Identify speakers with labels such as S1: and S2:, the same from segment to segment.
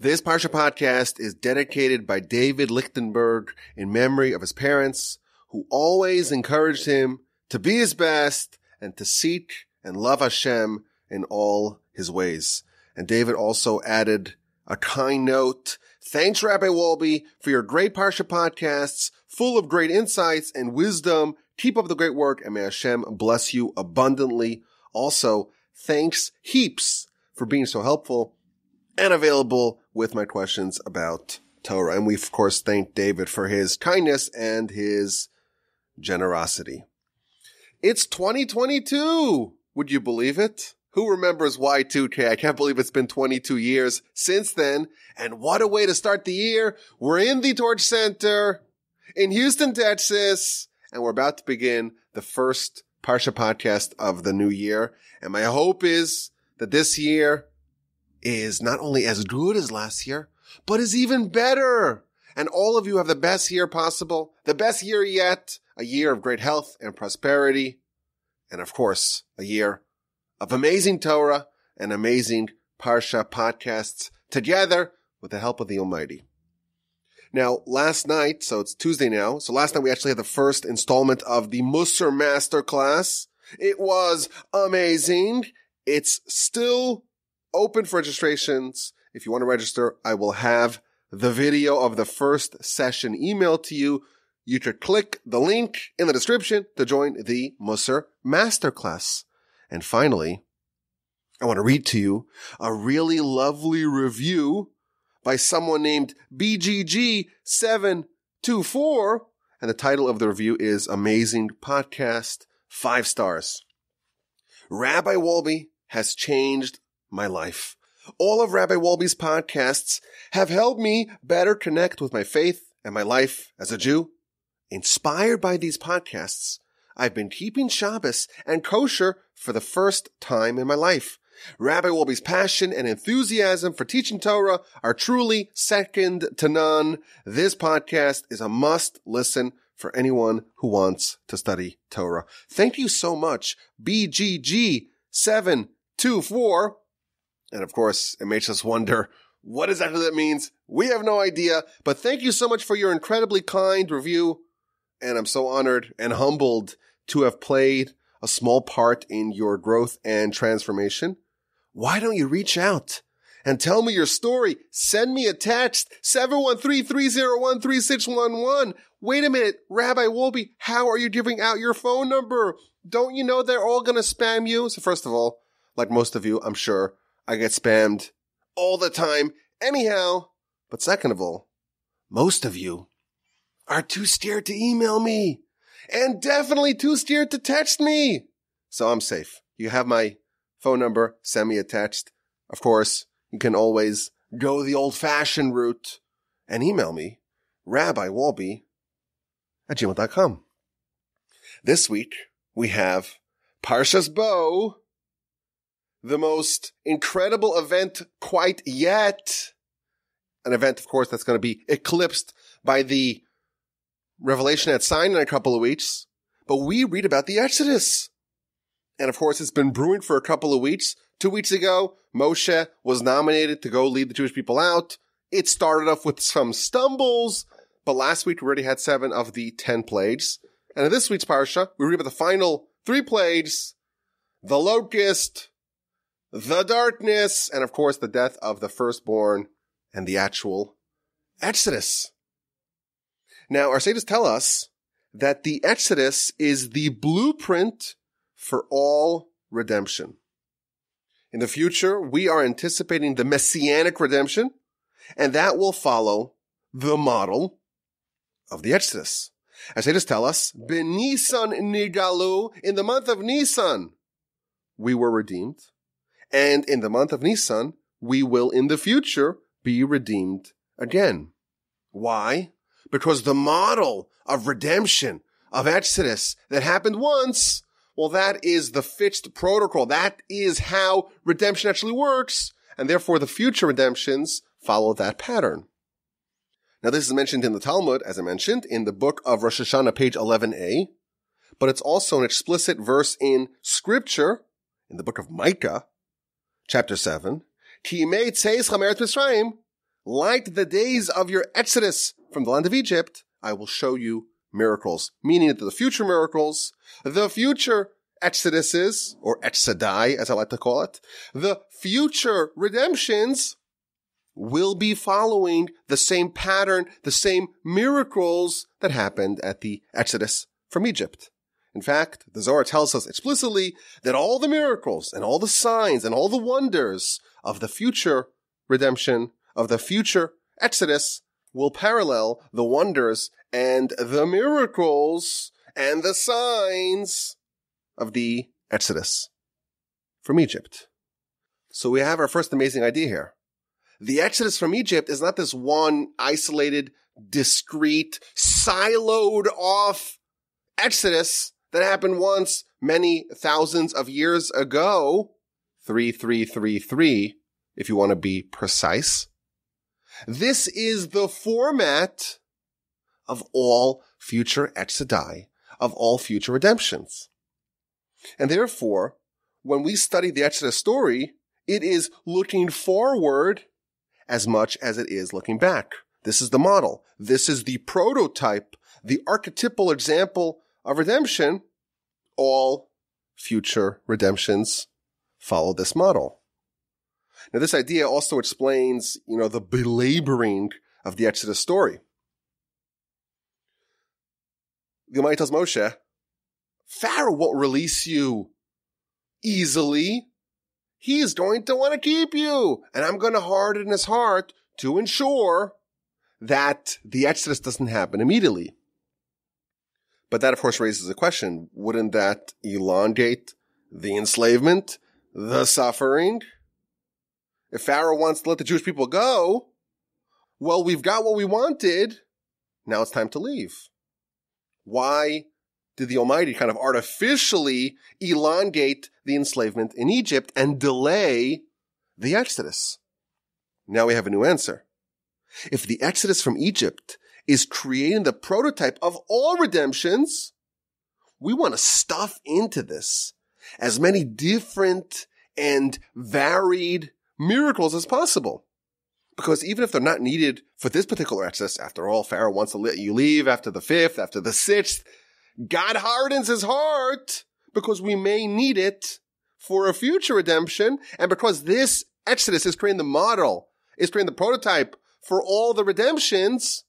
S1: This Parsha podcast is dedicated by David Lichtenberg in memory of his parents, who always encouraged him to be his best and to seek and love Hashem in all his ways. And David also added a kind note. Thanks, Rabbi Wolbe, for your great Parsha podcasts, full of great insights and wisdom. Keep up the great work, and may Hashem bless you abundantly. Also, thanks heaps for being so helpful and available with my questions about Torah. And we, of course, thank David for his kindness and his generosity. It's 2022. Would you believe it? Who remembers Y2K? I can't believe it's been 22 years since then. And what a way to start the year. We're in the Torch Center in Houston, Texas, and we're about to begin the first Parsha podcast of the new year. And my hope is that this year is not only as good as last year, but is even better. And all of you have the best year possible, the best year yet, a year of great health and prosperity, and of course, a year of amazing Torah and amazing Parsha podcasts together with the help of the Almighty. Now, last night, so it's Tuesday now, so last night we actually had the first installment of the Musar Masterclass. It was amazing. It's still open for registrations. If you want to register, I will have the video of the first session emailed to you. You could click the link in the description to join the Musar Masterclass. And finally, I want to read to you a really lovely review by someone named BGG724. And the title of the review is Amazing Podcast, 5 stars. Rabbi Wolbe has changed my life. All of Rabbi Wolbe's podcasts have helped me better connect with my faith and my life as a Jew. Inspired by these podcasts, I've been keeping Shabbos and kosher for the first time in my life. Rabbi Wolbe's passion and enthusiasm for teaching Torah are truly second to none. This podcast is a must listen for anyone who wants to study Torah. Thank you so much, BGG724. And of course, it makes us wonder, what exactly that means? We have no idea, but thank you so much for your incredibly kind review. And I'm so honored and humbled to have played a small part in your growth and transformation. Why don't you reach out and tell me your story? Send me a text, 713-301-3611. Wait a minute, Rabbi Wolbe, how are you giving out your phone number? Don't you know they're all going to spam you? So first of all, like most of you, I'm sure, I get spammed all the time anyhow. But second of all, most of you are too scared to email me and definitely too scared to text me. So I'm safe. You have my phone number. Send me a text. Of course, you can always go the old-fashioned route and email me, rabbiwolbe@gmail.com. This week, we have Parshas Bo, the most incredible event quite yet. An event, of course, that's going to be eclipsed by the Revelation at Sinai in a couple of weeks. But we read about the Exodus. And of course, it's been brewing for a couple of weeks. 2 weeks ago, Moshe was nominated to go lead the Jewish people out. It started off with some stumbles, but last week we already had 7 of the 10 plagues. And in this week's Parsha, we read about the final 3 plagues, the locust, the darkness, and of course the death of the firstborn and the actual Exodus. Now, our sages tell us that the Exodus is the blueprint for all redemption. In the future, we are anticipating the messianic redemption, and that will follow the model of the Exodus. Our sages tell us, B'Nisan nigalu, in the month of Nisan, we were redeemed. And in the month of Nisan, we will in the future be redeemed again. Why? Because the model of redemption, of Exodus that happened once, well, that is the fixed protocol. That is how redemption actually works. And therefore the future redemptions follow that pattern. Now, this is mentioned in the Talmud, as I mentioned, in the book of Rosh Hashanah, page 11a. But it's also an explicit verse in Scripture, in the book of Micah, chapter 7. Ki yimei tzeischa me'eretz Mitzrayim, like the days of your exodus from the land of Egypt, I will show you miracles. Meaning that the future miracles, the future exoduses, or exodai, as I like to call it, the future redemptions will be following the same pattern, the same miracles that happened at the exodus from Egypt. In fact, the Zohar tells us explicitly that all the miracles and all the signs and all the wonders of the future redemption, of the future exodus, will parallel the wonders and the miracles and the signs of the exodus from Egypt. So we have our first amazing idea here. The exodus from Egypt is not this one isolated, discrete, siloed off exodus that happened once many thousands of years ago, 3333, if you want to be precise. This is the format of all future exodai, of all future redemptions. And therefore, when we study the Exodus story, it is looking forward as much as it is looking back. This is the model. This is the prototype, the archetypal example of redemption. All future redemptions follow this model. Now, this idea also explains, the belaboring of the Exodus story. The Almighty tells Moshe, Pharaoh won't release you easily. He is going to want to keep you. And I'm going to harden his heart to ensure that the Exodus doesn't happen immediately. But that, of course, raises a question. Wouldn't that elongate the enslavement, the suffering? If Pharaoh wants to let the Jewish people go, well, we've got what we wanted. Now it's time to leave. Why did the Almighty kind of artificially elongate the enslavement in Egypt and delay the Exodus? Now we have a new answer. If the Exodus from Egypt is creating the prototype of all redemptions, we want to stuff into this as many different and varied miracles as possible. Because even if they're not needed for this particular Exodus, after all, Pharaoh wants to let you leave after the 5th, after the 6th, God hardens his heart because we may need it for a future redemption. And because this Exodus is creating the model, is creating the prototype for all the redemptions,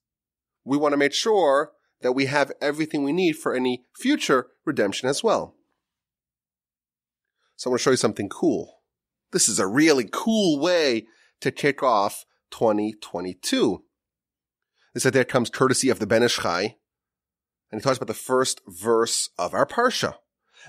S1: we want to make sure that we have everything we need for any future redemption as well. So I want to show you something cool. This is a really cool way to kick off 2022. This idea comes courtesy of the Ben Ish Chai, and he talks about the first verse of our parsha.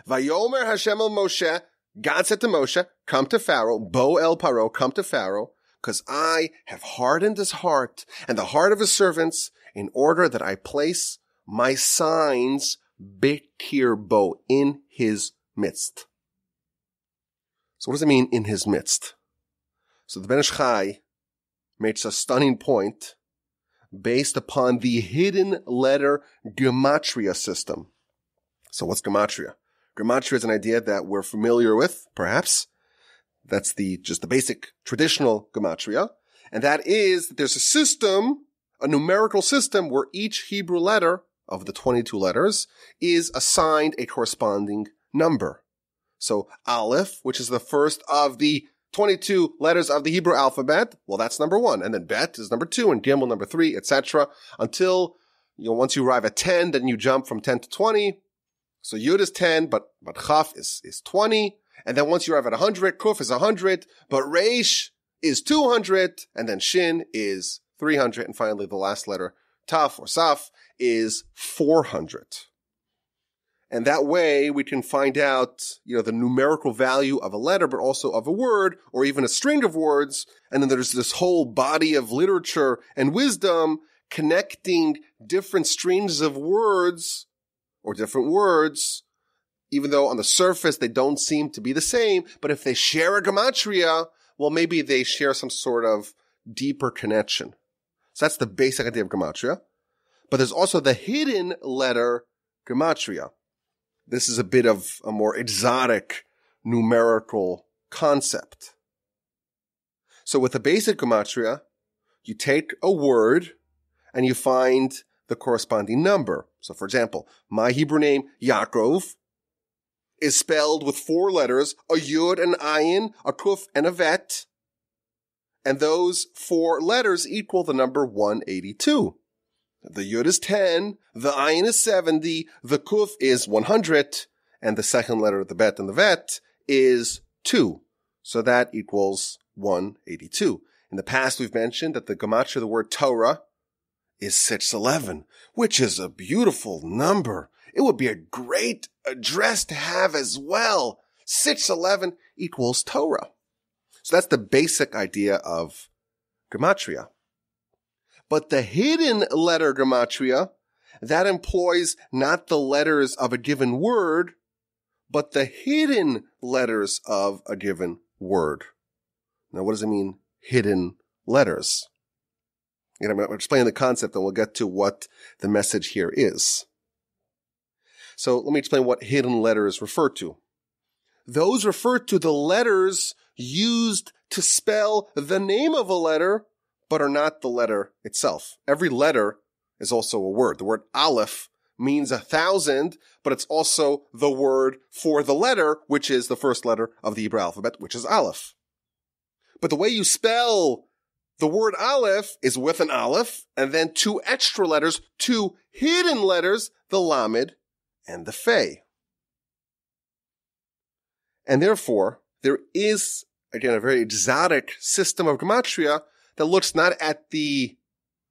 S1: Vayomer Hashem el Moshe, God said to Moshe, come to Pharaoh, Bo el Paro, come to Pharaoh, because I have hardened his heart and the heart of his servants in order that I place my signs Bekir Bo, in his midst. So what does it mean, in his midst? So the Ben Ish Chai makes a stunning point based upon the hidden letter gematria system. So what's gematria? Gematria is an idea that we're familiar with, perhaps. That's just the basic traditional gematria. And that is that there's a system, a numerical system, where each Hebrew letter of the 22 letters is assigned a corresponding number. So Aleph, which is the first of the 22 letters of the Hebrew alphabet, well, that's number 1. And then Bet is number 2, and Gimel number 3, etc. Until, once you arrive at 10, then you jump from 10 to 20. So Yud is 10, but Chaf is 20. And then once you arrive at 100, Kuf is 100, but Reish is 200, and then Shin is 300. And finally, the last letter, Taf or Saf, is 400. And that way we can find out, the numerical value of a letter, but also of a word, or even a string of words. And then there's this whole body of literature and wisdom connecting different strings of words, or different words, even though on the surface they don't seem to be the same. But if they share a gematria, well, maybe they share some sort of deeper connection. So that's the basic idea of gematria. But there's also the hidden letter gematria. This is a bit of a more exotic numerical concept. So with the basic gematria, you take a word and you find the corresponding number. So for example, my Hebrew name, Yaakov, is spelled with 4 letters, a yud, an ayin, a kuf, and a vet. And those 4 letters equal the number 182. The yud is 10, the ayin is 70, the kuf is 100, and the second letter of the bet and the vet is 2. So that equals 182. In the past, we've mentioned that the gematria of the word Torah is 611, which is a beautiful number. It would be a great address to have as well. 611 equals Torah. So that's the basic idea of gematria. But the hidden letter gematria, that employs not the letters of a given word, but the hidden letters of a given word. Now, what does it mean, hidden letters? I'm going to explain the concept and we'll get to what the message here is. So let me explain what hidden letters refer to. Those refer to the letters used to spell the name of a letter, but are not the letter itself. Every letter is also a word. The word aleph means 1,000, but it's also the word for the letter, which is the first letter of the Hebrew alphabet, which is aleph. But the way you spell the word aleph is with an aleph, and then 2 extra letters, 2 hidden letters, the lamed and the fei. And therefore, there is, again, a very exotic system of gematria that looks not at the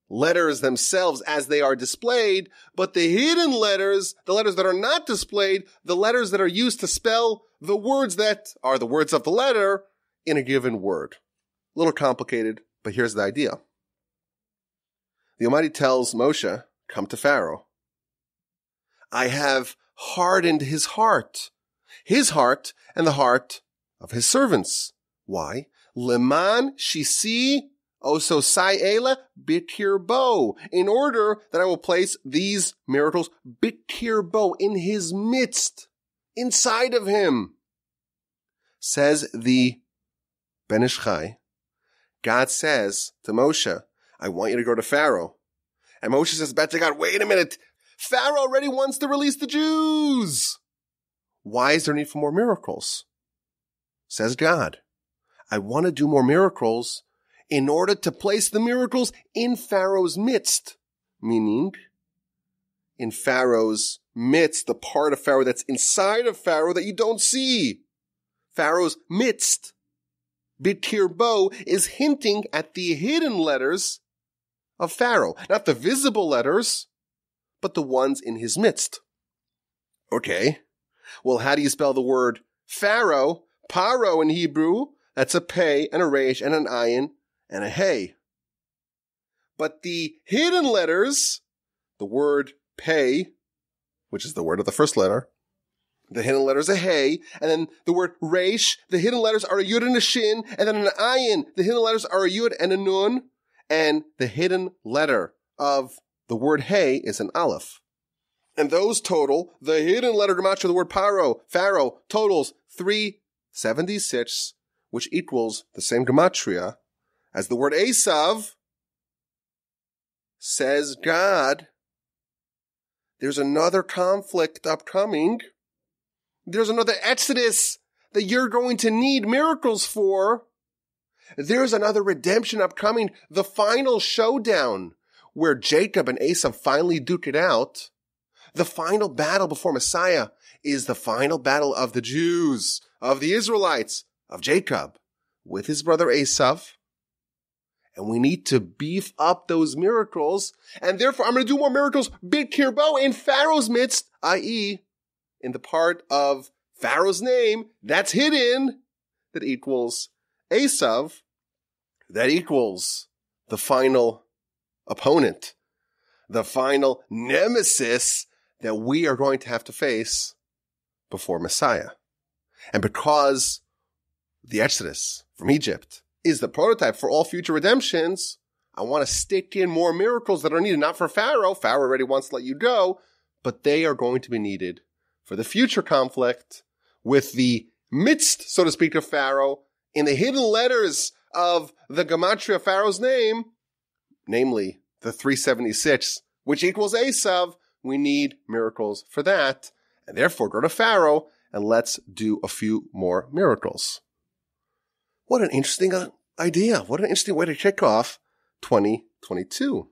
S1: letters themselves as they are displayed, but the hidden letters, the letters that are not displayed, the letters that are used to spell the words that are the words of the letter in a given word. A little complicated, but here's the idea. The Almighty tells Moshe, come to Pharaoh. I have hardened his heart and the heart of his servants. Why? Leman shisi oso sayela bitirbo. In order that I will place these miracles bitirbo in his midst, inside of him. Says the Ben Ish Chai, God says to Moshe, I want you to go to Pharaoh. And Moshe says back to God, wait a minute. Pharaoh already wants to release the Jews. Why is there need for more miracles? Says God, I want to do more miracles in order to place the miracles in Pharaoh's midst. Meaning, in Pharaoh's midst, the part of Pharaoh that's inside of Pharaoh that you don't see. Pharaoh's midst. Bitirbo is hinting at the hidden letters of Pharaoh. Not the visible letters, but the ones in his midst. Okay. Well, how do you spell the word Pharaoh? Paro in Hebrew. That's a pei and a resh and an ayin and a hey. But the hidden letters, the word pei, which is the word of the first letter, the hidden letter is a hey, and then the word resh, the hidden letters are a yud and a shin, and then an ayin, the hidden letters are a yud and a nun, and the hidden letter of the word hey is an aleph. And those total, the hidden letter gematria of the word Pharaoh, totals 376, which equals the same gematria as the word Esav. Says God, there's another conflict upcoming. There's another exodus that you're going to need miracles for. There's another redemption upcoming, the final showdown where Jacob and Esau finally duke it out. The final battle before Messiah is the final battle of the Jews, of the Israelites, of Jacob, with his brother Esau. And we need to beef up those miracles. And therefore, I'm going to do more miracles, big kirbo, in Pharaoh's midst, i.e., in the part of Pharaoh's name that's hidden, that equals Esav, that equals the final opponent, the final nemesis that we are going to have to face before Messiah. And because the Exodus from Egypt is the prototype for all future redemptions, I want to stick in more miracles that are needed, not for Pharaoh. Pharaoh already wants to let you go, but they are going to be needed for the future conflict with the midst, so to speak, of Pharaoh in the hidden letters of the gematria of Pharaoh's name namely the 376, which equals Esav, we need miracles for that. And therefore go to Pharaoh and let's do a few more miracles. What an interesting idea. What an interesting way to kick off 2022.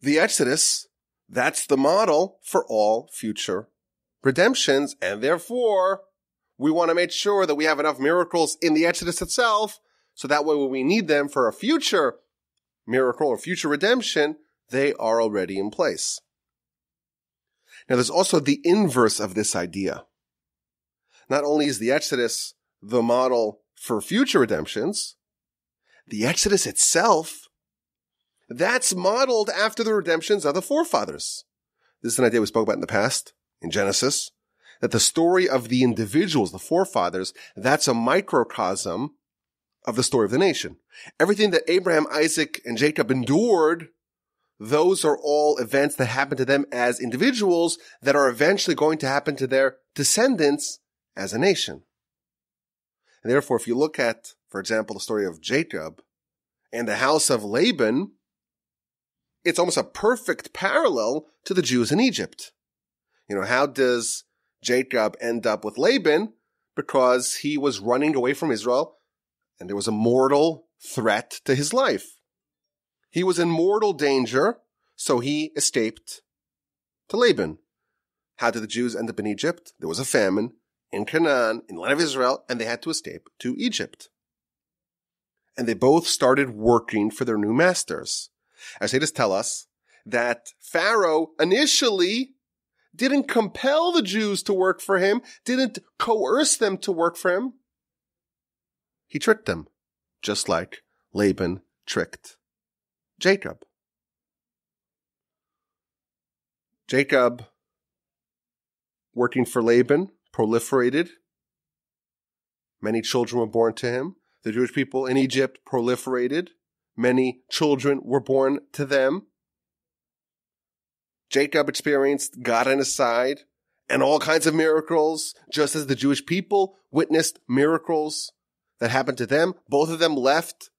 S1: The Exodus, that's the model for all future redemptions, and therefore we want to make sure that we have enough miracles in the Exodus itself, so that way when we need them for a future miracle or future redemption, they are already in place. Now there's also the inverse of this idea. Not only is the Exodus the model for future redemptions, the Exodus itself, that's modeled after the redemptions of the forefathers. This is an idea we spoke about in the past, in Genesis, that the story of the individuals, the forefathers, that's a microcosm of the story of the nation. Everything that Abraham, Isaac, and Jacob endured, those are all events that happened to them as individuals that are eventually going to happen to their descendants as a nation. And therefore, if you look at, for example, the story of Jacob and the house of Laban, it's almost a perfect parallel to the Jews in Egypt. How does Jacob end up with Laban? Because he was running away from Israel and there was a mortal threat to his life. He was in mortal danger, so he escaped to Laban. How did the Jews end up in Egypt? There was a famine in Canaan, in the land of Israel, and they had to escape to Egypt. And they both started working for their new masters. Exodus tell us that Pharaoh initially didn't compel the Jews to work for him, didn't coerce them to work for him. He tricked them, just like Laban tricked Jacob. Jacob, working for Laban, proliferated. Many children were born to him. The Jewish people in Egypt proliferated. Many children were born to them. Jacob experienced God on his side and all kinds of miracles, just as the Jewish people witnessed miracles that happened to them. Both of them left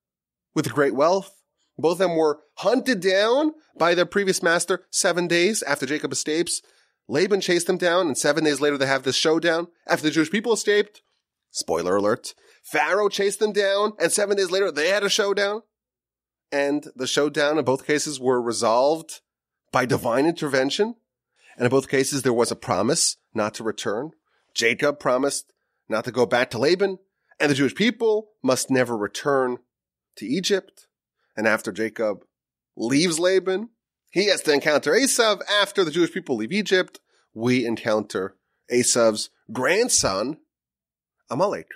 S1: with great wealth. Both of them were hunted down by their previous master 7 days after Jacob escapes. Laban chased them down, and 7 days later they have this showdown. After the Jewish people escaped, spoiler alert, Pharaoh chased them down, and 7 days later they had a showdown. And the showdown in both cases were resolved by divine intervention. And in both cases there was a promise not to return. Jacob promised not to go back to Laban, and the Jewish people must never return to Egypt. And after Jacob leaves Laban, he has to encounter Esav. After the Jewish people leave Egypt, we encounter Esav's grandson, Amalek.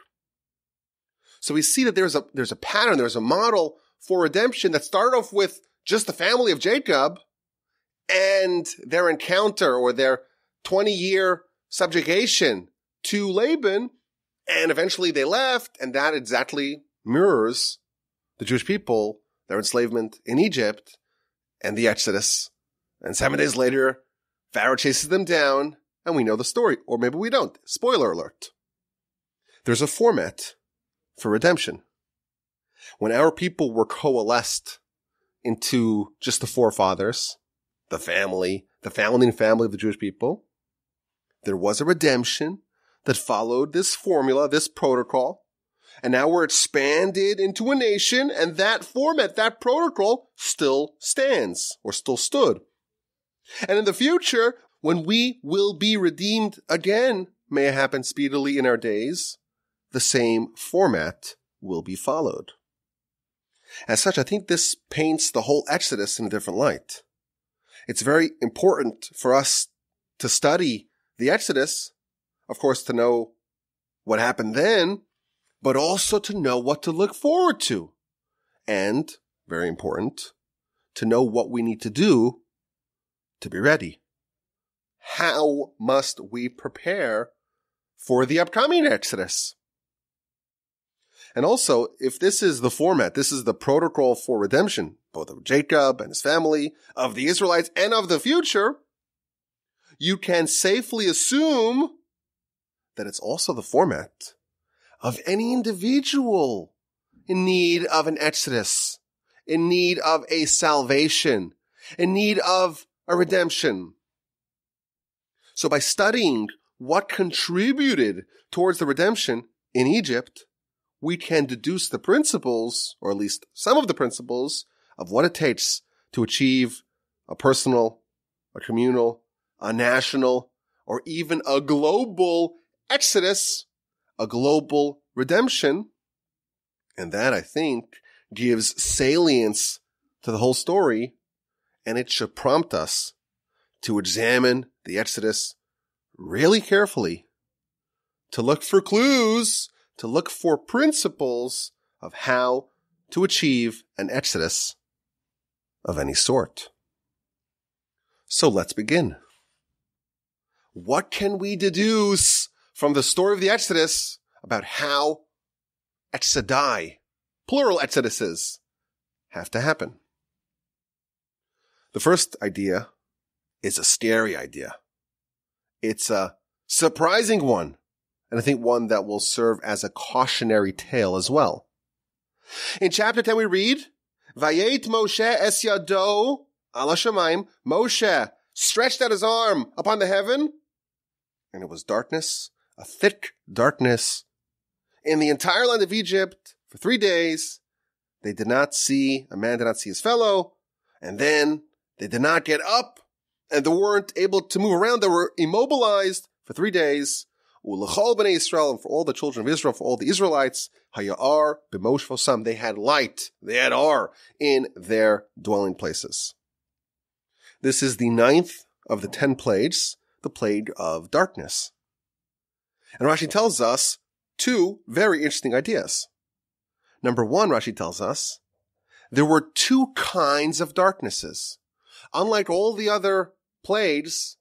S1: So we see that there's a pattern, there's a model for redemption that started off with just the family of Jacob and their encounter or their 20-year subjugation to Laban, and eventually they left, and that exactly mirrors the Jewish people, their enslavement in Egypt, and the Exodus. And 7 days later, Pharaoh chases them down, and we know the story. Or maybe we don't. Spoiler alert. There's a format for redemption. When our people were coalesced into just the forefathers, the family, the founding family of the Jewish people, there was a redemption that followed this formula, this protocol. And now we're expanded into a nation, and that format, that protocol still stands, or still stood. And in the future, when we will be redeemed again, may it happen speedily in our days, the same format will be followed. As such, I think this paints the whole Exodus in a different light. It's very important for us to study the Exodus, of course, to know what happened then, but also to know what to look forward to. And, very important, to know what we need to do to be ready. How must we prepare for the upcoming Exodus? And also, if this is the format, this is the protocol for redemption, both of Jacob and his family, of the Israelites, and of the future, you can safely assume that it's also the format of any individual in need of an Exodus, in need of a salvation, in need of a redemption. So by studying what contributed towards the redemption in Egypt, we can deduce the principles, or at least some of the principles, of what it takes to achieve a personal, a communal, a national, or even a global exodus, a global redemption. And that, I think, gives salience to the whole story, and it should prompt us to examine the Exodus really carefully, to look for clues, to look for principles of how to achieve an Exodus of any sort. So let's begin. What can we deduce from the story of the Exodus about how exodai, plural exoduses, have to happen? The first idea is a scary idea. It's a surprising one, and I think one that will serve as a cautionary tale as well. In chapter 10 we read, Vayet Moshe es yado ala shamayim. Moshe stretched out his arm upon the heaven, and it was darkness, a thick darkness, in the entire land of Egypt for 3 days. A man did not see his fellow, and then they did not get up, and they weren't able to move around. They were immobilized for 3 days. U'lechol b'nei Yisrael, and for all the children of Israel, for all the Israelites, hayar b'mosh vosam, they had light, they had ar in their dwelling places. This is the 9th of the 10 plagues, the plague of darkness. And Rashi tells us 2 very interesting ideas. Number 1, Rashi tells us, there were 2 kinds of darknesses. Unlike all the other plagues,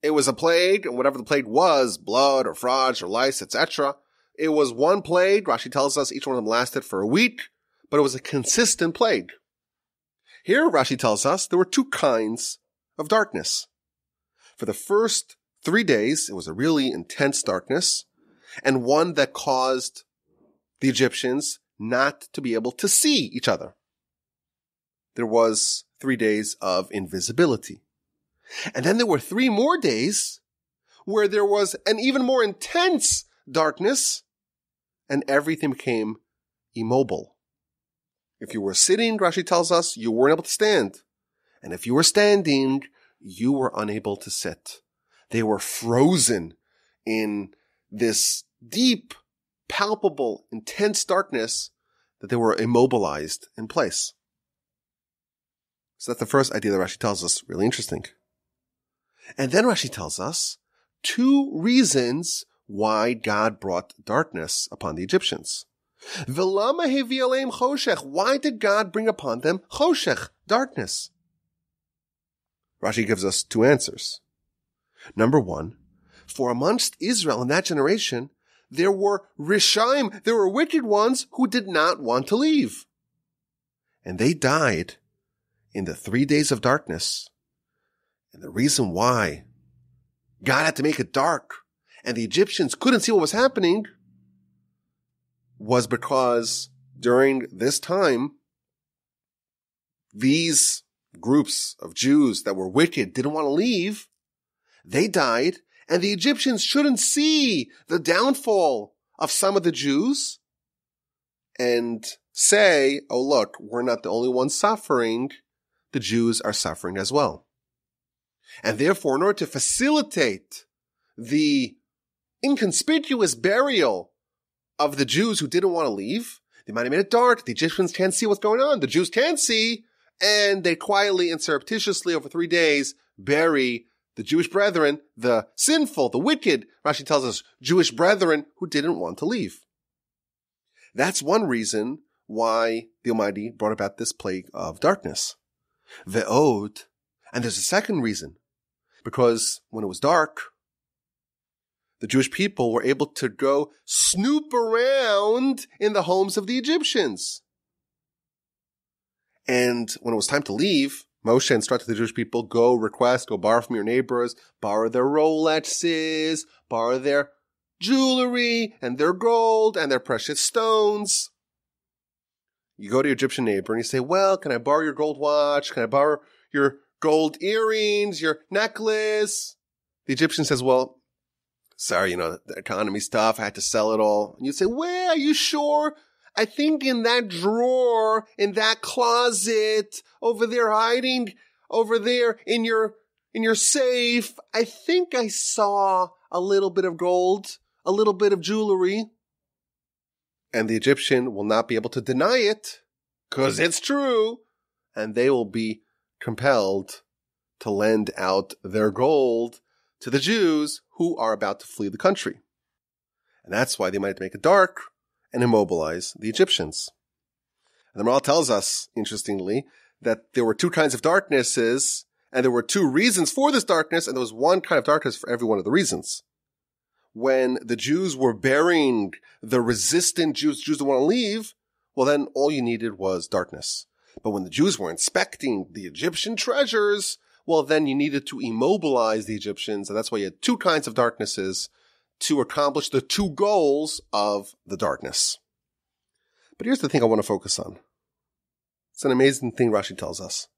S1: it was a plague, and whatever the plague was, blood or frogs or lice, etc. It was one plague. Rashi tells us each one of them lasted for a week, but it was a consistent plague. Here, Rashi tells us there were 2 kinds of darkness. For the first 3 days, it was a really intense darkness, and one that caused the Egyptians not to be able to see each other. There was 3 days of invisibility. And then there were 3 more days where there was an even more intense darkness, and everything became immobile. If you were sitting, Rashi tells us, you weren't able to stand. And if you were standing, you were unable to sit. They were frozen in this deep, palpable, intense darkness that they were immobilized in place. So that's the first idea that Rashi tells us, really interesting. And then Rashi tells us 2 reasons why God brought darkness upon the Egyptians. V'lama hevi aleim choshech. Why did God bring upon them choshech, darkness? Rashi gives us 2 answers. Number 1, for amongst Israel in that generation, there were rishaim, there were wicked ones who did not want to leave. And they died in the 3 days of darkness. And the reason why God had to make it dark and the Egyptians couldn't see what was happening was because during this time, these groups of Jews that were wicked didn't want to leave. They died, and the Egyptians shouldn't see the downfall of some of the Jews and say, oh look, we're not the only ones suffering. The Jews are suffering as well. And therefore, in order to facilitate the inconspicuous burial of the Jews who didn't want to leave, they might have made it dark. The Egyptians can't see what's going on. The Jews can't see. And they quietly and surreptitiously over 3 days bury the Jewish brethren, the sinful, the wicked, Rashi tells us, Jewish brethren who didn't want to leave. That's one reason why the Almighty brought about this plague of darkness. Ve'od, and there's a second reason, because when it was dark, the Jewish people were able to go snoop around in the homes of the Egyptians. And when it was time to leave, Moshe instructed the Jewish people, go request, go borrow from your neighbors, borrow their Rolexes, borrow their jewelry and their gold and their precious stones. You go to your Egyptian neighbor and you say, well, can I borrow your gold watch? Can I borrow your gold earrings, your necklace? The Egyptian says, well, sorry, the economy's tough. I had to sell it all. And you say, well, are you sure? I think in that drawer, in that closet, over there hiding, over there in your safe, I think I saw a little bit of gold, a little bit of jewelry. And the Egyptian will not be able to deny it, because it's true, and they will be compelled to lend out their gold to the Jews who are about to flee the country. And that's why they might make it dark and immobilize the Egyptians. And the Maral tells us, interestingly, that there were two kinds of darknesses, and there were two reasons for this darkness, and there was one kind of darkness for every one of the reasons. When the Jews were burying the resistant Jews that want to leave, well, then all you needed was darkness. But when the Jews were inspecting the Egyptian treasures, well, then you needed to immobilize the Egyptians, and that's why you had two kinds of darknesses to accomplish the two goals of the darkness. But here's the thing I want to focus on. It's an amazing thing Rashi tells us.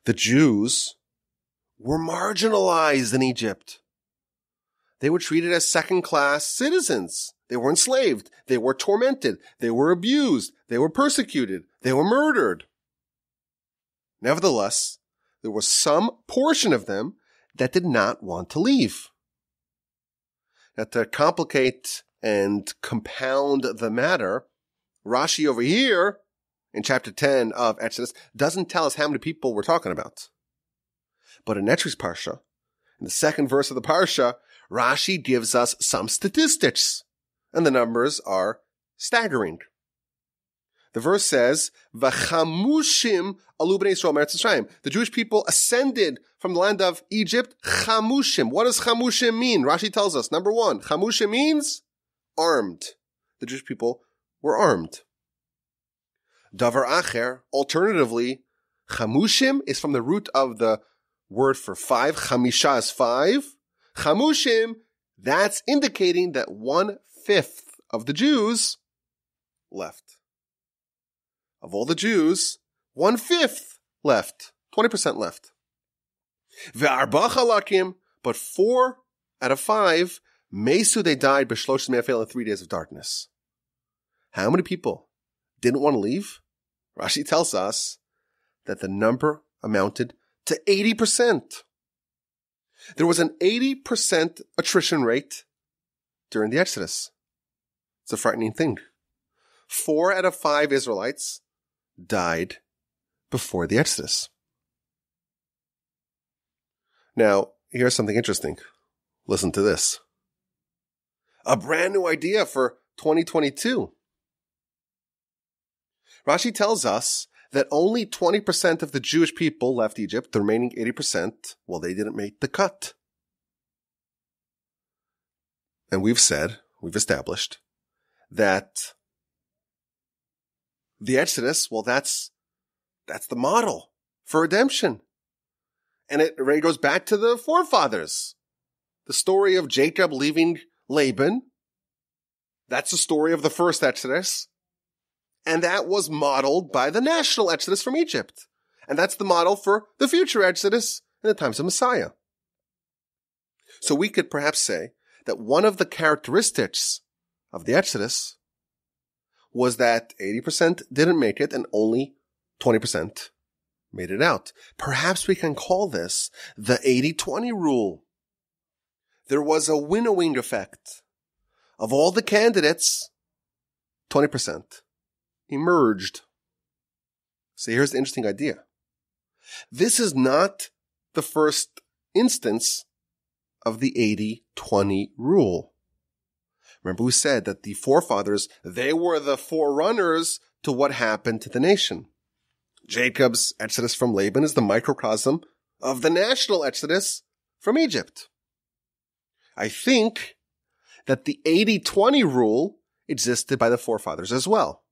S1: The Jews were marginalized in Egypt. They were treated as second-class citizens. They were enslaved. They were tormented. They were abused. They were persecuted. They were murdered. Nevertheless, there was some portion of them that did not want to leave. Now, to complicate and compound the matter, Rashi over here in chapter 10 of Exodus doesn't tell us how many people we're talking about. But in Etri's Parsha, in the second verse of the Parsha, Rashi gives us some statistics, and the numbers are staggering. The verse says, "V'chamushim alu b'nei Yisrael me'eretz Mitzrayim." The Jewish people ascended from the land of Egypt. Chamushim. What does chamushim mean? Rashi tells us, number one, chamushim means armed. The Jewish people were armed. Davar acher, alternatively, chamushim is from the root of the word for five. Chamisha is five. Chamushim, that's indicating that 1/5 of the Jews left. Of all the Jews, 1/5 left. 20% left. Ve'arba chalakim, but 4 out of 5, mesu, they died, b'shlosh me'afel, in 3 days of darkness. How many people didn't want to leave? Rashi tells us that the number amounted to 80%. There was an 80% attrition rate during the Exodus. It's a frightening thing. 4 out of 5 Israelites died before the Exodus. Now, here's something interesting. Listen to this. A brand new idea for 2022. Rashi tells us that only 20% of the Jewish people left Egypt. The remaining 80%, well, they didn't make the cut. And we've established that the Exodus, well, that's the model for redemption. And it really goes back to the forefathers. The story of Jacob leaving Laban, that's the story of the first Exodus. And that was modeled by the national Exodus from Egypt. And that's the model for the future Exodus in the times of Messiah. So we could perhaps say that one of the characteristics of the Exodus was that 80% didn't make it and only 20% made it out. Perhaps we can call this the 80-20 rule. There was a winnowing effect. Of all the candidates, 20% emerged. So here's the interesting idea. This is not the first instance of the 80-20 rule. Remember we said that the forefathers, they were the forerunners to what happened to the nation. Jacob's exodus from Laban is the microcosm of the national exodus from Egypt. I think that the 80-20 rule existed by the forefathers as well.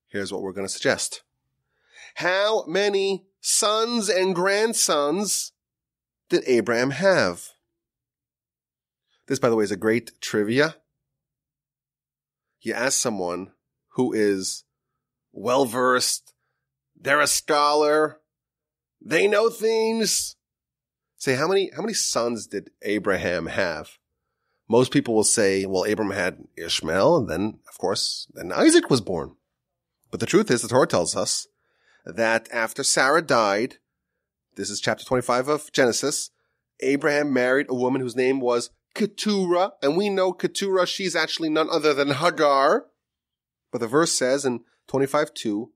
S1: Here's what we're going to suggest. How many sons and grandsons did Abraham have? This, by the way, is a great trivia. You ask someone who is well-versed. They're a scholar. They know things. Say, how many sons did Abraham have? Most people will say, well, Abraham had Ishmael, and then, of course, then Isaac was born. But the truth is, the Torah tells us that after Sarah died, this is chapter 25 of Genesis, Abraham married a woman whose name was Keturah, and we know Keturah, she's actually none other than Hagar. But the verse says in 25:2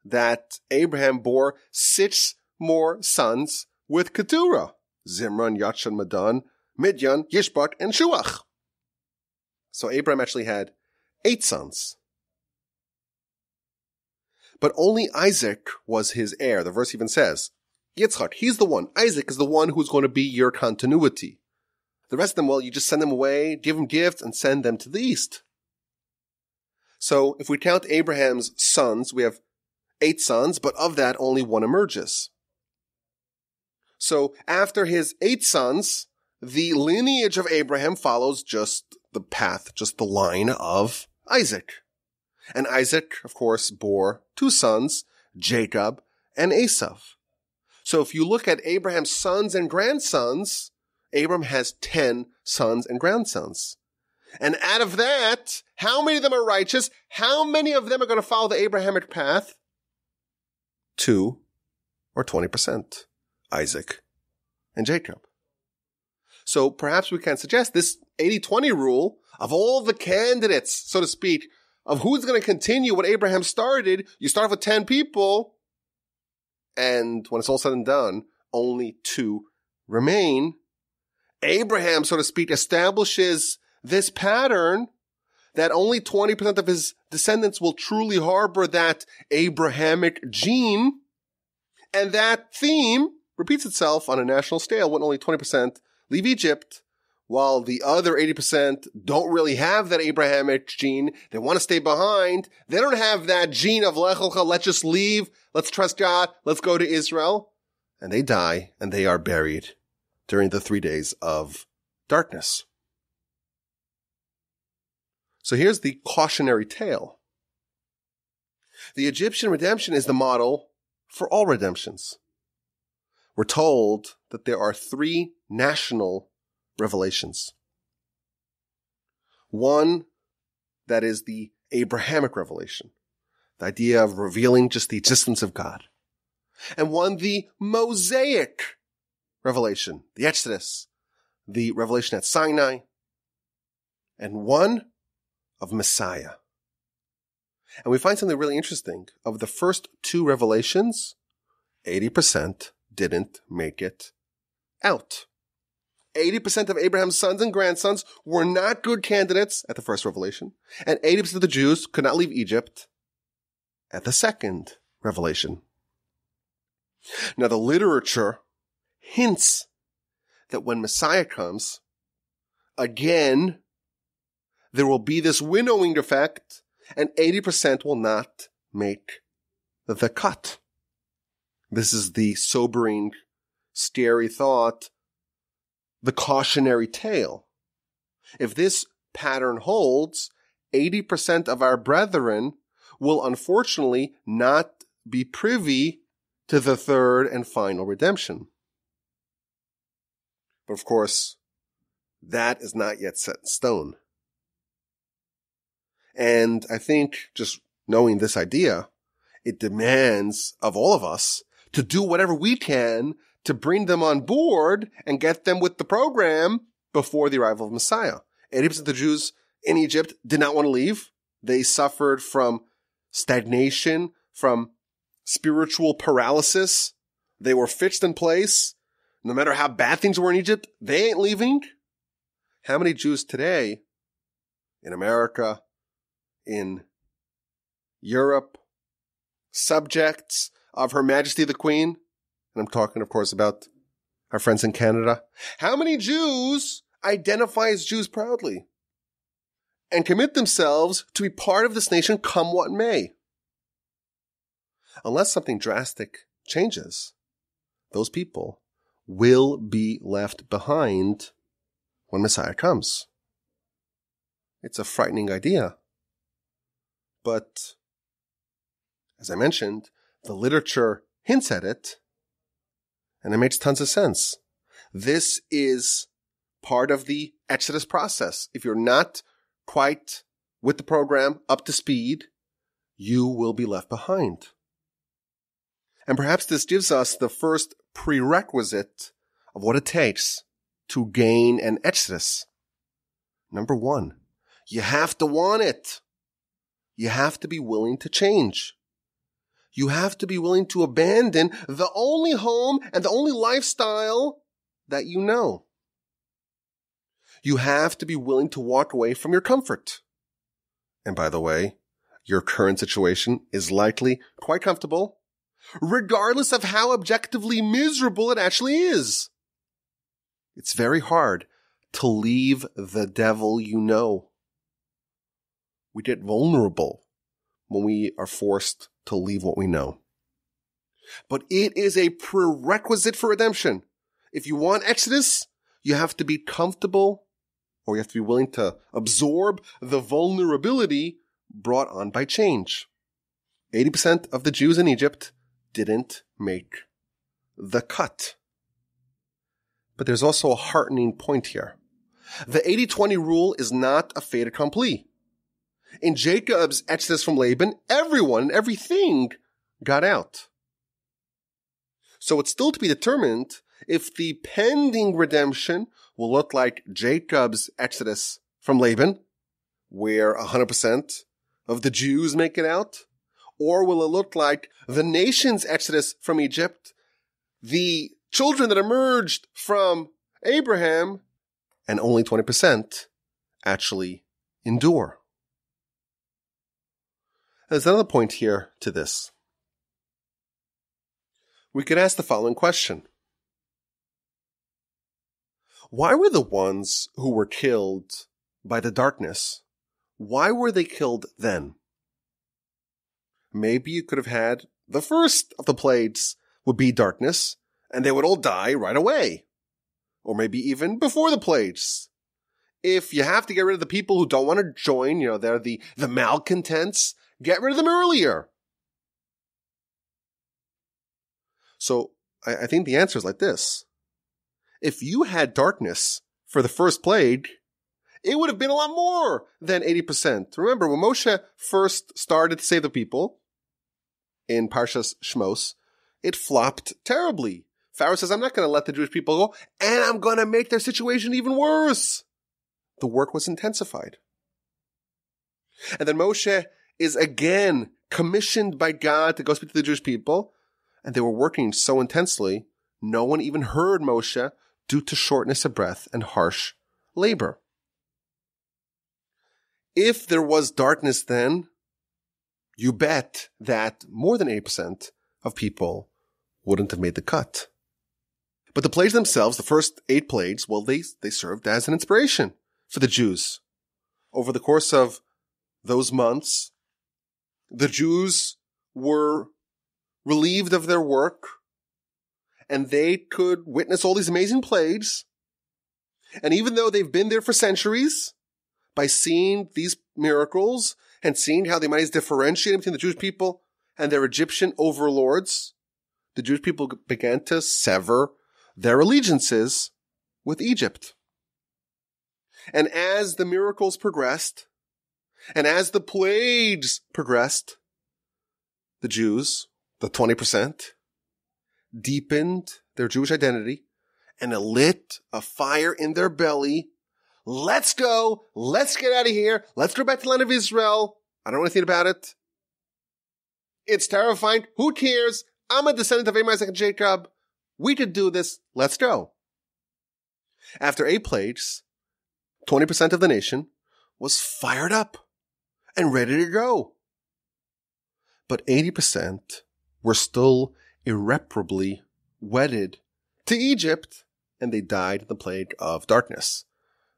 S1: that Abraham bore 6 more sons with Keturah: Zimran, Yatshan, Medan, Midian, Yishbak, and Shuach. So Abraham actually had 8 sons. But only Isaac was his heir. The verse even says, Yitzchak, he's the one. Isaac is the one who's going to be your continuity. The rest of them, well, you just send them away, give them gifts, and send them to the east. So if we count Abraham's sons, we have 8 sons, but of that, only 1 emerges. So after his 8 sons, the lineage of Abraham follows just the path, just the line of Isaac. And Isaac, of course, bore 2 sons, Jacob and Esau. So if you look at Abraham's sons and grandsons, Abraham has 10 sons and grandsons. And out of that, how many of them are righteous? How many of them are going to follow the Abrahamic path? 2 or 20%. Isaac and Jacob. So perhaps we can suggest this 80-20 rule of all the candidates, so to speak, of who's going to continue what Abraham started. You start with 10 people, and when it's all said and done, only 2 remain. Abraham, so to speak, establishes this pattern that only 20% of his descendants will truly harbor that Abrahamic gene, and that theme repeats itself on a national scale when only 20% leave Egypt, while the other 80% don't really have that Abrahamic gene. They want to stay behind. They don't have that gene of Lech Lecha, let's just leave, let's trust God, let's go to Israel. And they die, and they are buried during the 3 days of darkness. So here's the cautionary tale. The Egyptian redemption is the model for all redemptions. We're told that there are 3 national revelations. One that is the Abrahamic revelation, the idea of revealing just the existence of God. And one, the Mosaic revelation, the Exodus, the revelation at Sinai. And one of Messiah. And we find something really interesting. Of the first 2 revelations, 80% didn't make it out. 80% of Abraham's sons and grandsons were not good candidates at the first revelation, and 80% of the Jews could not leave Egypt at the second revelation. Now, the literature hints that when Messiah comes, again, there will be this winnowing effect, and 80% will not make the cut. This is the sobering, scary thought, the cautionary tale. If this pattern holds, 80% of our brethren will unfortunately not be privy to the third and final redemption. But of course, that is not yet set in stone. And I think just knowing this idea, it demands of all of us to do whatever we can to bring them on board and get them with the program before the arrival of Messiah. 80% of the Jews in Egypt did not want to leave. They suffered from stagnation, from spiritual paralysis. They were fixed in place. No matter how bad things were in Egypt, they ain't leaving. How many Jews today in America, in Europe, subjects of Her Majesty the Queen, and I'm talking, of course, about our friends in Canada. How many Jews identify as Jews proudly and commit themselves to be part of this nation come what may? Unless something drastic changes, those people will be left behind when Messiah comes. It's a frightening idea. But As I mentioned, the literature hints at it, and it makes tons of sense. This is part of the Exodus process. If you're not quite with the program up to speed, you will be left behind. And perhaps this gives us the first prerequisite of what it takes to gain an Exodus. Number one, you have to want it. You have to be willing to change. You have to be willing to abandon the only home and the only lifestyle that you know. You have to be willing to walk away from your comfort. And by the way, your current situation is likely quite comfortable, regardless of how objectively miserable it actually is. It's very hard to leave the devil you know. We get vulnerable when we are forced to leave what we know. But it is a prerequisite for redemption. If you want Exodus, you have to be comfortable, or you have to be willing to absorb the vulnerability brought on by change. 80% of the Jews in Egypt didn't make the cut. But there's also a heartening point here. The 80-20 rule is not a fait accompli. In Jacob's exodus from Laban, everyone and everything got out. So it's still to be determined if the pending redemption will look like Jacob's exodus from Laban, where 100% of the Jews make it out, or will it look like the nation's exodus from Egypt, the children that emerged from Abraham, and only 20% actually endure. There's another point here to this. We could ask the following question. Why were the ones who were killed by the darkness, why were they killed then? Maybe you could have had the first of the plagues would be darkness, and they would all die right away. Or maybe even before the plagues. If you have to get rid of the people who don't want to join, they're the malcontents, get rid of them earlier. So I think the answer is like this. If you had darkness for the first plague, it would have been a lot more than 80%. Remember, when Moshe first started to save the people in Parshas Shmos, it flopped terribly. Pharaoh says, I'm not going to let the Jewish people go, and I'm going to make their situation even worse. The work was intensified. And then Moshe is again commissioned by God to go speak to the Jewish people, and they were working so intensely, no one even heard Moshe due to shortness of breath and harsh labor. If there was darkness then, you bet that more than 80% of people wouldn't have made the cut. But the plagues themselves, the first 8 plagues, well, they served as an inspiration for the Jews. Over the course of those months, the Jews were relieved of their work, and they could witness all these amazing plagues. And even though they've been there for centuries, by seeing these miracles and seeing how they might differentiate between the Jewish people and their Egyptian overlords, the Jewish people began to sever their allegiances with Egypt. And as the miracles progressed, and as the plagues progressed, the Jews, the 20%, deepened their Jewish identity, and it lit a fire in their belly. Let's go. Let's get out of here. Let's go back to the land of Israel. I don't know anything about it. It's terrifying. Who cares? I'm a descendant of Abraham, Isaac, and Jacob. We could do this. Let's go. After 8 plagues, 20% of the nation was fired up and ready to go. But 80% were still irreparably wedded to Egypt, and they died in the plague of darkness.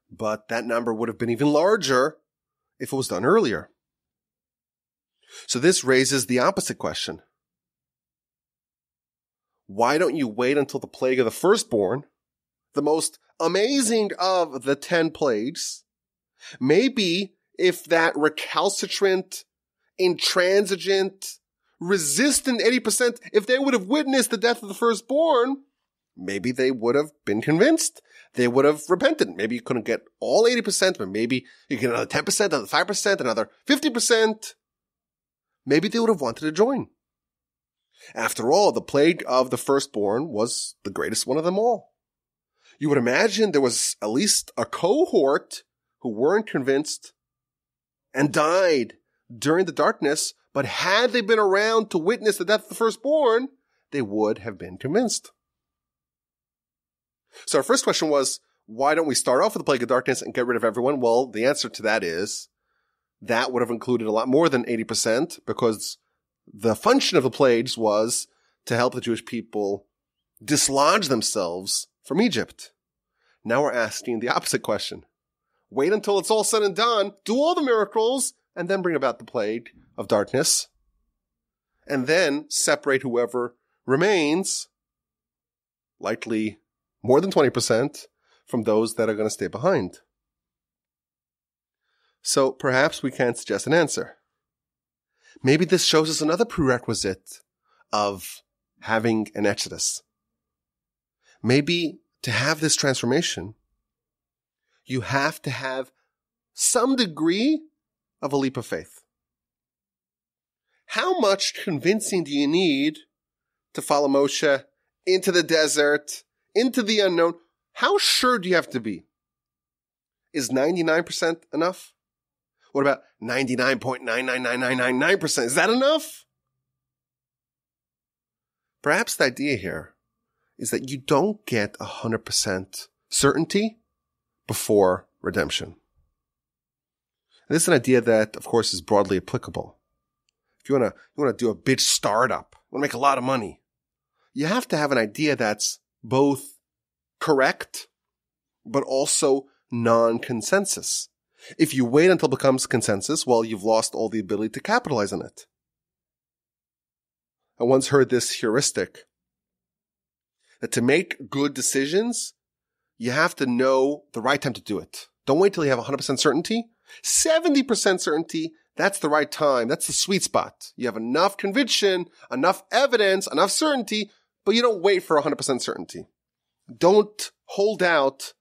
S1: But that number would have been even larger if it was done earlier. So this raises the opposite question. Why don't you wait until the plague of the firstborn, the most amazing of the 10 plagues? Maybe if that recalcitrant, intransigent, resistant 80%, if they would have witnessed the death of the firstborn, maybe they would have been convinced. They would have repented. Maybe you couldn't get all 80%, but maybe you get another 10%, another 5%, another 50%. Maybe they would have wanted to join. After all, the plague of the firstborn was the greatest one of them all. You would imagine there was at least a cohort who weren't convinced and died during the darkness, but had they been around to witness the death of the firstborn, they would have been convinced. So our first question was, why don't we start off with the plague of darkness and get rid of everyone? Well, the answer to that is that would have included a lot more than 80%, because the function of the plagues was to help the Jewish people dislodge themselves from Egypt. Now we're asking the opposite question. Wait until it's all said and done, do all the miracles, and then bring about the plague of darkness, and then separate whoever remains, likely more than 20%, from those that are going to stay behind. So perhaps we can suggest an answer. Maybe this shows us another prerequisite of having an exodus. Maybe to have this transformation, you have to have some degree of a leap of faith. How much convincing do you need to follow Moshe into the desert, into the unknown? How sure do you have to be? Is 99% enough? What about 99.99999%? Is that enough? Perhaps the idea here is that you don't get 100% certainty before redemption. And this is an idea that, of course, is broadly applicable. If you want to do a big startup, you want to make a lot of money, you have to have an idea that's both correct, but also non-consensus. If you wait until it becomes consensus, well, you've lost all the ability to capitalize on it. I once heard this heuristic that to make good decisions, you have to know the right time to do it. Don't wait till you have 100% certainty. 70% certainty, that's the right time. That's the sweet spot. You have enough conviction, enough evidence, enough certainty, but you don't wait for 100% certainty. Don't hold out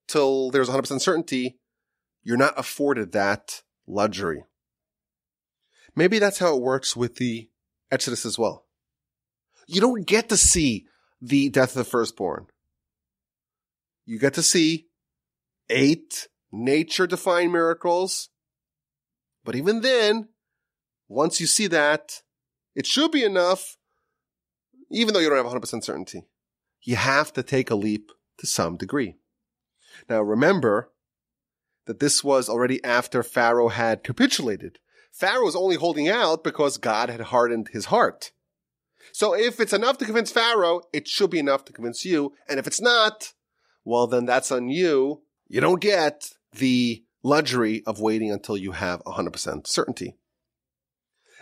S1: till there's 100% certainty. You're not afforded that luxury. Maybe that's how it works with the Exodus as well. You don't get to see the death of the firstborn. You get to see 8 nature-defying miracles. But even then, once you see that, it should be enough, even though you don't have 100% certainty. You have to take a leap to some degree. Now remember that this was already after Pharaoh had capitulated. Pharaoh was only holding out because God had hardened his heart. So if it's enough to convince Pharaoh, it should be enough to convince you. And if it's not, well, then that's on you. You don't get the luxury of waiting until you have 100% certainty.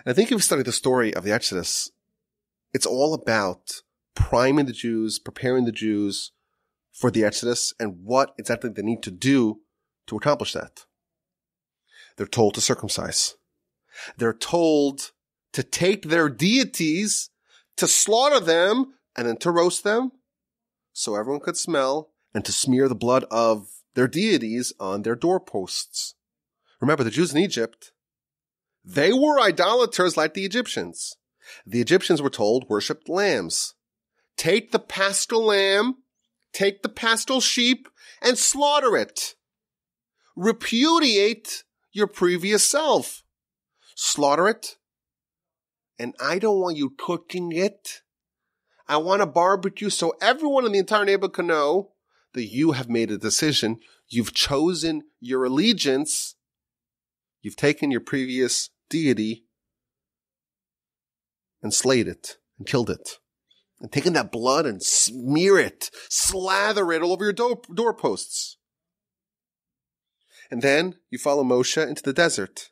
S1: And I think if you study the story of the Exodus, it's all about priming the Jews, preparing the Jews for the Exodus, and what exactly they need to do to accomplish that. They're told to circumcise. They're told to take their deities, to slaughter them, and then to roast them so everyone could smell, and to smear the blood of their deities on their doorposts. Remember, the Jews in Egypt, they were idolaters like the Egyptians. The Egyptians were told, worship lambs. Take the paschal lamb, take the paschal sheep, and slaughter it. Repudiate your previous self. Slaughter it. And I don't want you cooking it. I want a barbecue so everyone in the entire neighborhood can know that you have made a decision. You've chosen your allegiance. You've taken your previous deity and slayed it and killed it. And taken that blood and smear it, slather it all over your doorposts. And then you follow Moshe into the desert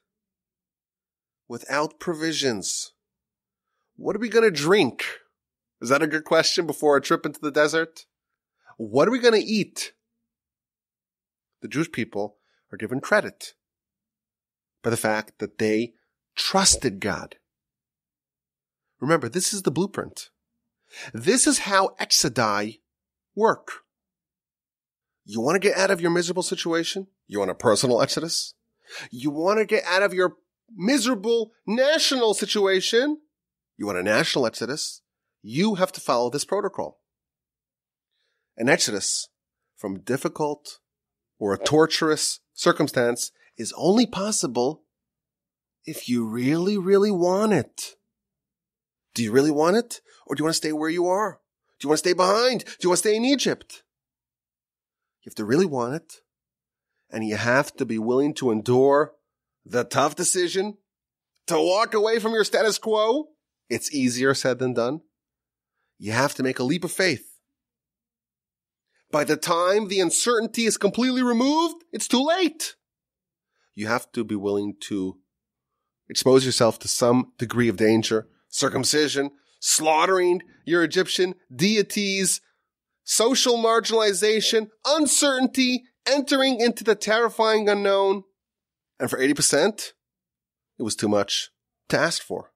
S1: without provisions. What are we going to drink? Is that a good question before a trip into the desert? What are we going to eat? The Jewish people are given credit by the fact that they trusted God. Remember, this is the blueprint. This is how exodai work. You want to get out of your miserable situation? You want a personal exodus? You want to get out of your miserable national situation? You want a national exodus? You have to follow this protocol. An exodus from difficult or a torturous circumstance is only possible if you really, really want it. Do you really want it? Or do you want to stay where you are? Do you want to stay behind? Do you want to stay in Egypt? You have to really want it. And you have to be willing to endure the tough decision to walk away from your status quo. It's easier said than done. You have to make a leap of faith. By the time the uncertainty is completely removed, it's too late. You have to be willing to expose yourself to some degree of danger, circumcision, slaughtering your Egyptian deities, social marginalization, uncertainty, entering into the terrifying unknown. And for 80%, it was too much to ask for.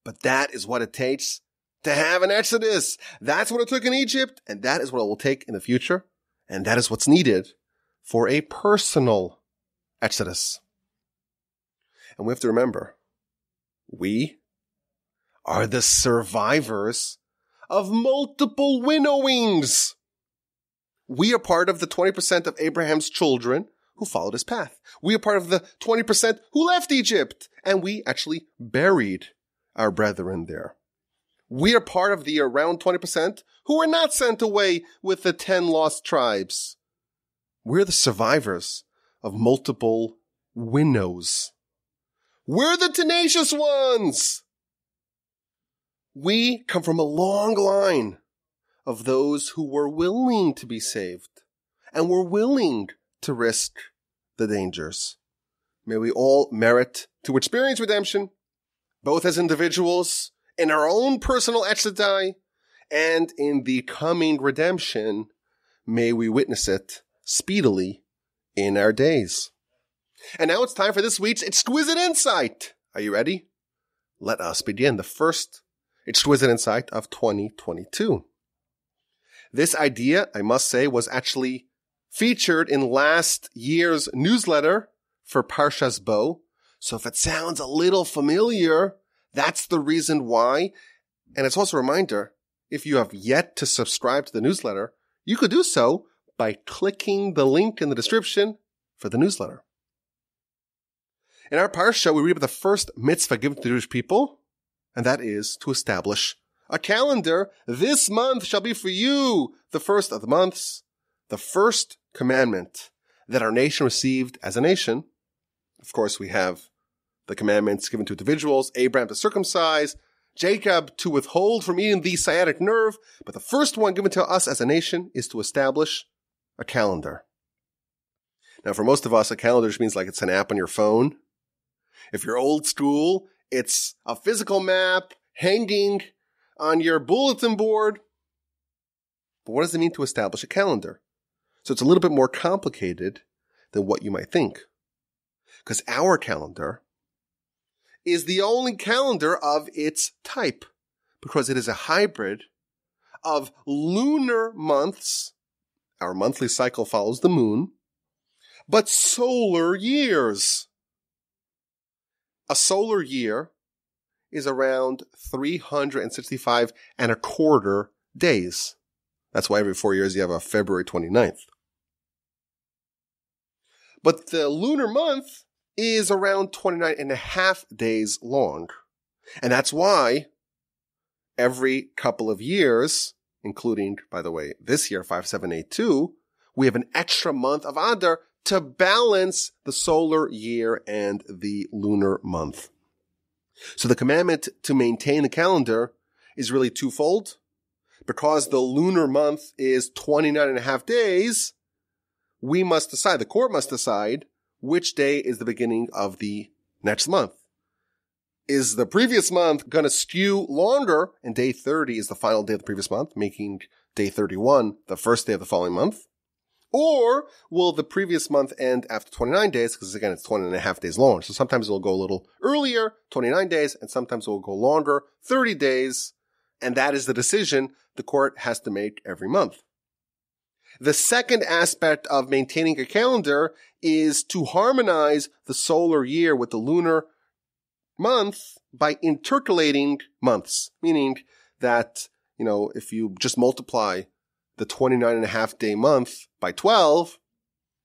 S1: But that is what it takes to have an exodus. That's what it took in Egypt, and that is what it will take in the future. And that is what's needed for a personal exodus. And we have to remember, we are the survivors of multiple winnowings. We are part of the 20% of Abraham's children who followed his path. We are part of the 20% who left Egypt, and we actually buried our brethren there. We are part of the around 20% who were not sent away with the 10 lost tribes. We're the survivors of multiple winnows. We're the tenacious ones. We come from a long line of those who were willing to be saved and were willing to risk the dangers. May we all merit to experience redemption, both as individuals, in our own personal exodai, and in the coming redemption. May we witness it speedily in our days. And now it's time for this week's exquisite insight. Are you ready? Let us begin the first exquisite insight of 2022. This idea, I must say, was actually featured in last year's newsletter for Parshas Bo. So if it sounds a little familiar, that's the reason why. And it's also a reminder, if you have yet to subscribe to the newsletter, you could do so by clicking the link in the description for the newsletter. In our parsha, we read about the first mitzvah given to the Jewish people, and that is to establish a calendar. This month shall be for you the first of the months, the first commandment that our nation received as a nation. Of course, we have the commandments given to individuals, Abraham to circumcise, Jacob to withhold from eating the sciatic nerve, but the first one given to us as a nation is to establish a calendar. Now, for most of us, a calendar just means like it's an app on your phone. If you're old school, it's a physical map hanging on your bulletin board. But what does it mean to establish a calendar? So it's a little bit more complicated than what you might think. Because our calendar is the only calendar of its type, because it is a hybrid of lunar months. Our monthly cycle follows the moon, but solar years. A solar year is around 365 and a quarter days. That's why every 4 years you have a February 29th. But the lunar month is around 29 and a half days long. And that's why every couple of years, including, by the way, this year, 5782, we have an extra month of Adar to balance the solar year and the lunar month. So the commandment to maintain the calendar is really twofold. Because the lunar month is 29 and a half days, we must decide, the court must decide, which day is the beginning of the next month. Is the previous month going to skew longer, and day 30 is the final day of the previous month, making day 31 the first day of the following month? Or will the previous month end after 29 days? Because again, it's 20 and a half days long. So sometimes it will go a little earlier, 29 days, and sometimes it will go longer, 30 days. And that is the decision the court has to make every month. The second aspect of maintaining a calendar is to harmonize the solar year with the lunar month by intercalating months, meaning that, if you just multiply the 29 and a half day month by 12,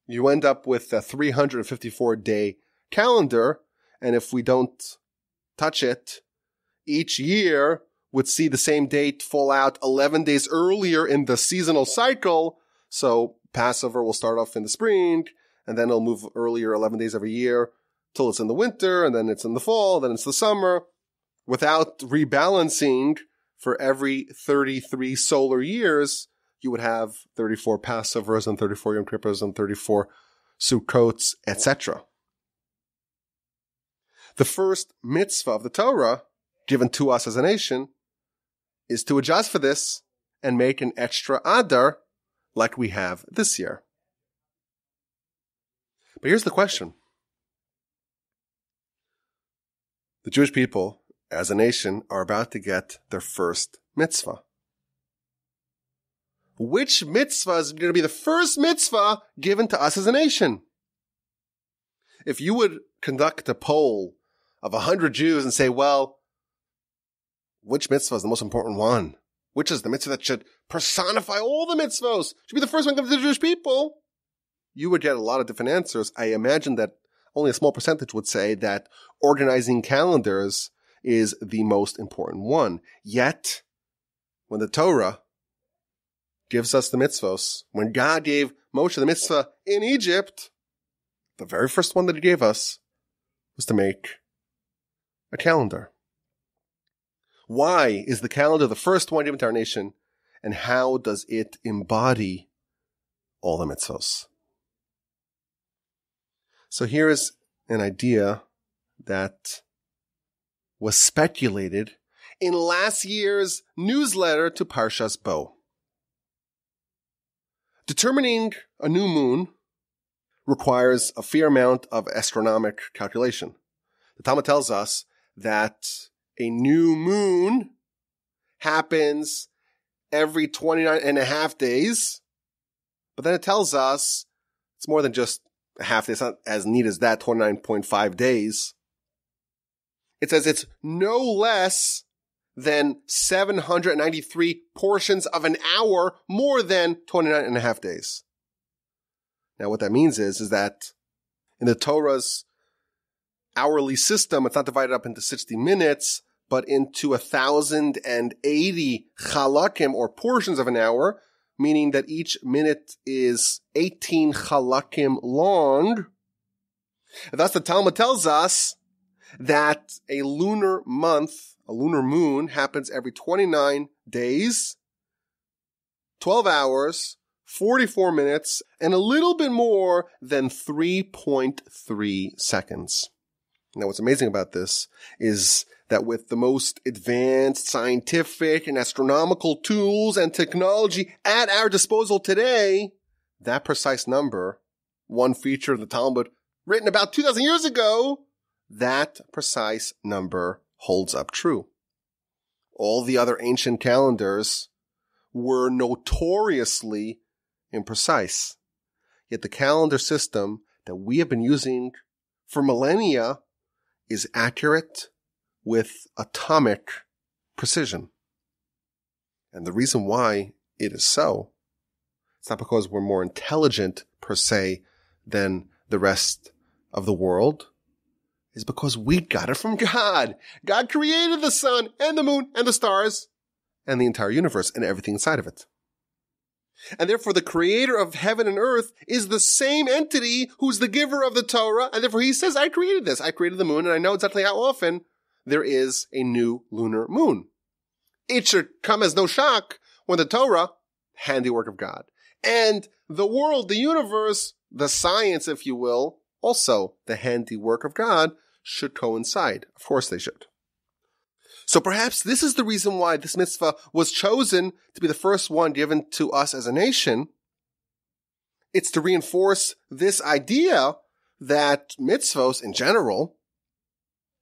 S1: you end up with a 354 day calendar. And if we don't touch it, each year would see the same date fall out 11 days earlier in the seasonal cycle. So Passover will start off in the spring, and then it'll move earlier 11 days every year till it's in the winter, and then it's in the fall, then it's the summer, without rebalancing. For every 33 solar years, you would have 34 Passovers and 34 Yom Kippurs and 34 Sukkots, etc. The first mitzvah of the Torah, given to us as a nation, is to adjust for this and make an extra Adar like we have this year. But here's the question. The Jewish people, as a nation, are about to get their first mitzvah. Which mitzvah is going to be the first mitzvah given to us as a nation? If you would conduct a poll of 100 Jews and say, well, which mitzvah is the most important one? Which is the mitzvah that should personify all the mitzvahs? Should be the first one given to the Jewish people? You would get a lot of different answers. I imagine that only a small percentage would say that organizing calendars is the most important one. Yet, when the Torah gives us the mitzvahs, when God gave Moshe the mitzvah in Egypt, the very first one that he gave us was to make a calendar. Why is the calendar the first one given to our nation, and how does it embody all the mitzvahs? So here is an idea that was speculated in last year's newsletter to Parshas Bo. Determining a new moon requires a fair amount of astronomic calculation. The Talmud tells us that a new moon happens every 29 and a half days, but then it tells us it's more than just a half day. It's not as neat as that, 29.5 days. It says it's no less than 793 portions of an hour more than 29 and a half days. Now what that means is that in the Torah's hourly system, it's not divided up into 60 minutes, but into 1,080 chalakim, or portions of an hour, meaning that each minute is 18 chalakim long. And thus the Talmud tells us that a lunar month, a lunar moon, happens every 29 days, 12 hours, 44 minutes, and a little bit more than 3.3 seconds. Now, what's amazing about this is that with the most advanced scientific and astronomical tools and technology at our disposal today, that precise number, one feature of the Talmud written about 2,000 years ago, that precise number holds up true. All the other ancient calendars were notoriously imprecise. Yet the calendar system that we have been using for millennia is accurate with atomic precision. And the reason why it is so, it's not because we're more intelligent per se than the rest of the world, is because we got it from God. God created the sun and the moon and the stars and the entire universe and everything inside of it. And therefore the creator of heaven and earth is the same entity who's the giver of the Torah, and therefore he says, I created this. I created the moon, and I know exactly how often there is a new lunar moon. It should come as no shock when the Torah, handiwork of God, and the world, the universe, the science, if you will, also the handiwork of God, should coincide. Of course they should. So perhaps this is the reason why this mitzvah was chosen to be the first one given to us as a nation, It's to reinforce this idea that mitzvos in general,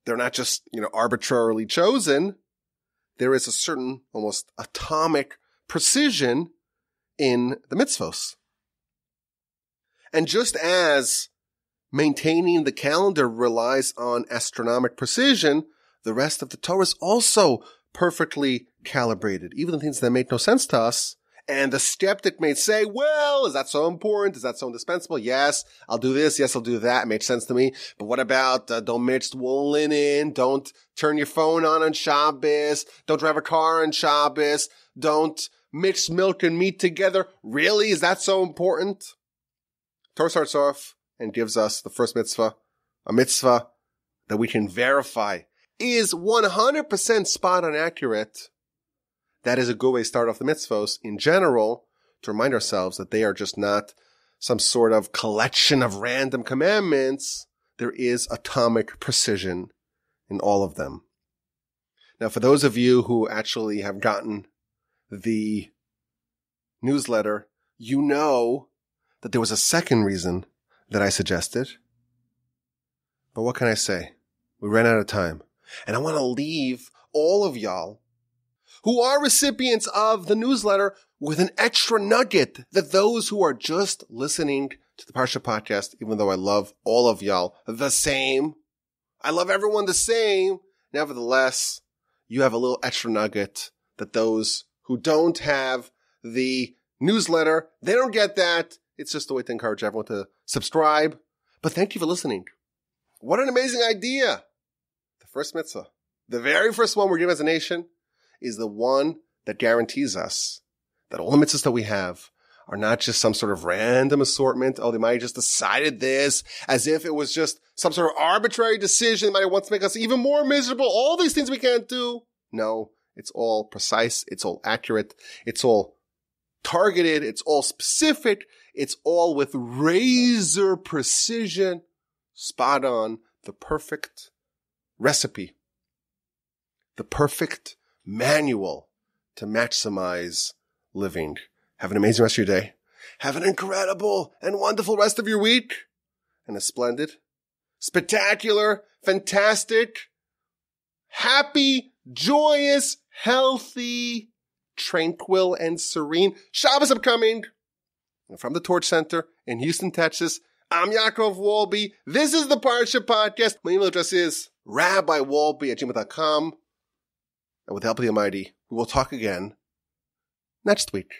S1: they're not just, arbitrarily chosen. There is a certain almost atomic precision in the mitzvos. And just as maintaining the calendar relies on astronomic precision, the rest of the Torah is also perfectly calibrated, even the things that make no sense to us. And the skeptic may say, well, is that so important? Is that so indispensable? Yes, I'll do this. Yes, I'll do that. It makes sense to me. But what about don't mix wool linen? Don't turn your phone on Shabbos. Don't drive a car on Shabbos. Don't mix milk and meat together. Really? Is that so important? Torah starts off and gives us the first mitzvah, a mitzvah that we can verify is 100% spot on accurate. That is a good way to start off the mitzvos in general, to remind ourselves that they are just not some sort of collection of random commandments. There is atomic precision in all of them. Now, for those of you who actually have gotten the newsletter, you know that there was a second reason that I suggested. But what can I say? We ran out of time. And I want to leave all of y'all who are recipients of the newsletter with an extra nugget that those who are just listening to the Parsha podcast, even though I love all of y'all the same, I love everyone the same, nevertheless, you have a little extra nugget that those who don't have the newsletter, they don't get that. It's just a way to encourage everyone to subscribe. But thank you for listening. What an amazing idea. The first mitzvah, the very first one we're given as a nation, is the one that guarantees us that all the mitzvahs that we have are not just some sort of random assortment. Oh, they might have just decided this as if it was just some sort of arbitrary decision. They might want to make us even more miserable. All these things we can't do. No, it's all precise. It's all accurate. It's all targeted. It's all specific. It's all with razor precision, spot on, the perfect recipe, the perfect manual to maximize living. Have an amazing rest of your day. Have an incredible and wonderful rest of your week. And a splendid, spectacular, fantastic, happy, joyous, healthy, tranquil, and serene Shabbos upcoming. And from the Torch Center in Houston, Texas, I'm Yaakov Wolbe. This is the Parsha Podcast. My email address is rabbiwolbe@gmail.com. And with the help of the Almighty, we will talk again next week.